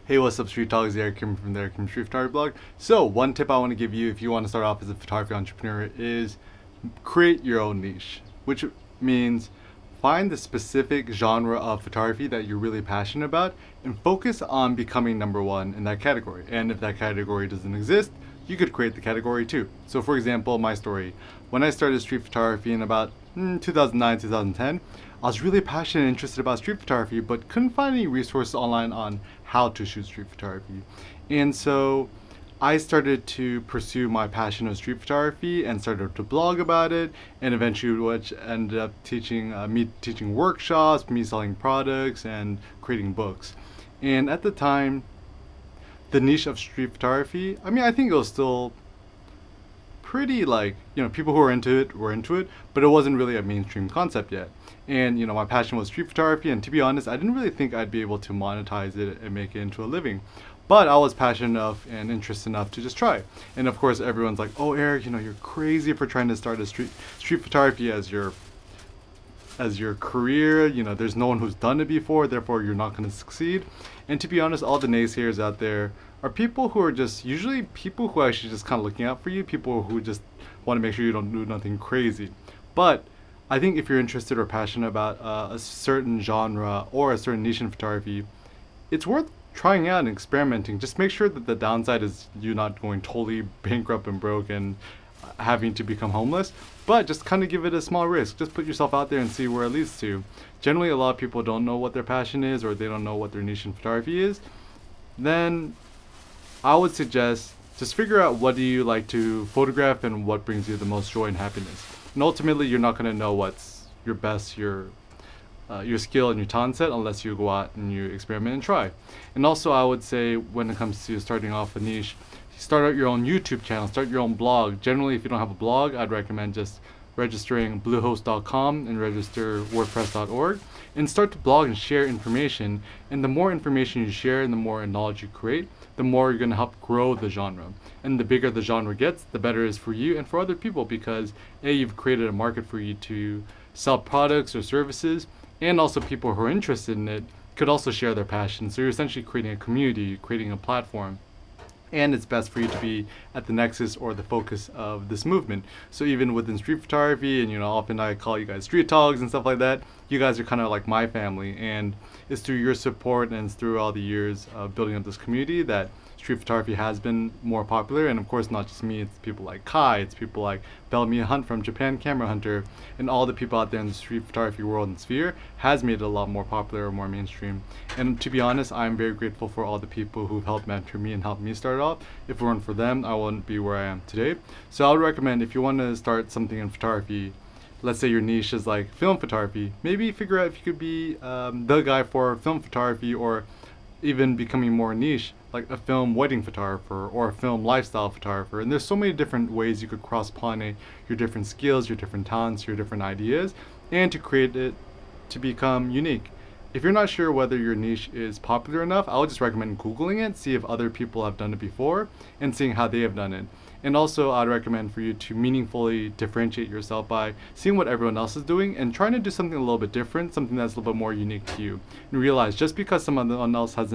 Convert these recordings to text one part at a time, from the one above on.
Hey, what's up, Street Talks? Eric Kim from the Eric Kim Street Photography blog. So, one tip I want to give you if you want to start off as a photography entrepreneur is create your own niche, which means find the specific genre of photography that you're really passionate about and focus on becoming number one in that category. And if that category doesn't exist, you could create the category too. So, for example, my story. When I started street photography in about 2009, 2010, I was really passionate and interested about street photography, but couldn't find any resources online on how to shoot street photography. And so I started to pursue my passion of street photography and started to blog about it, and eventually which ended up me teaching workshops, me selling products, and creating books. And at the time, the niche of street photography, I think it was still pretty, like, people who were into it, but it wasn't really a mainstream concept yet. And my passion was street photography, and to be honest, I didn't really think I'd be able to monetize it and make it into a living. But I was passionate enough and interested enough to just try. And of course, everyone's like, "Oh, Eric, you're crazy for trying to start a street photography as your career. There's no one who's done it before, therefore you're not going to succeed." And to be honest, all the naysayers out there are people who are just usually people who are actually just kind of looking out for you, people who just want to make sure you don't do nothing crazy. But I think if you're interested or passionate about a certain genre or a certain niche in photography, it's worth trying out and experimenting. Just make sure that the downside is you not going totally bankrupt and broke and having to become homeless, but just kind of give it a small risk. Just put yourself out there and see where it leads to. Generally, a lot of people don't know what their passion is, or they don't know what their niche in photography is. Then I would suggest just figure out what do you like to photograph and what brings you the most joy and happiness. And ultimately, you're not going to know what's your best, your skill and your talent set unless you go out and you experiment and try. And also, I would say when it comes to starting off a niche, start out your own YouTube channel, start your own blog. Generally, if you don't have a blog, I'd recommend just registering bluehost.com and register wordpress.org and start to blog and share information. And the more information you share and the more knowledge you create, the more you're going to help grow the genre. And the bigger the genre gets, the better it is for you and for other people, because A, you've created a market for you to sell products or services, and also people who are interested in it could also share their passion. So you're essentially creating a community, creating a platform. And it's best for you to be at the nexus or the focus of this movement. So even within street photography, and often I call you guys street dogs and stuff like that, you guys are kind of like my family, and it's through your support and it's through all the years of building up this community that street photography has been more popular. And of course, not just me, it's people like Kai, it's people like Bellamy Hunt from Japan Camera Hunter, and all the people out there in the street photography world and sphere has made it a lot more popular or more mainstream. And to be honest, I'm very grateful for all the people who've helped mentor me and helped me start off. If it weren't for them, I wouldn't be where I am today. So I would recommend, if you want to start something in photography, let's say your niche is like film photography, maybe figure out if you could be the guy for film photography, or even becoming more niche, like a film wedding photographer or a film lifestyle photographer. And there's so many different ways you could cross-pollinate your different skills, your different talents, your different ideas, and to create it to become unique. If you're not sure whether your niche is popular enough, I would just recommend Googling it, see if other people have done it before, and seeing how they have done it. And also, I'd recommend for you to meaningfully differentiate yourself by seeing what everyone else is doing and trying to do something a little bit different, something that's a little bit more unique to you. And realize just because someone else has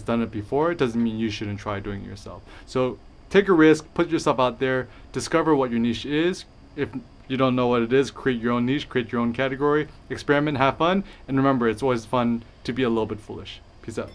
done it before, it doesn't mean you shouldn't try doing it yourself. So take a risk, put yourself out there, discover what your niche is. If you don't know what it is, create your own niche, create your own category, experiment, have fun, and remember, it's always fun to be a little bit foolish. Peace out.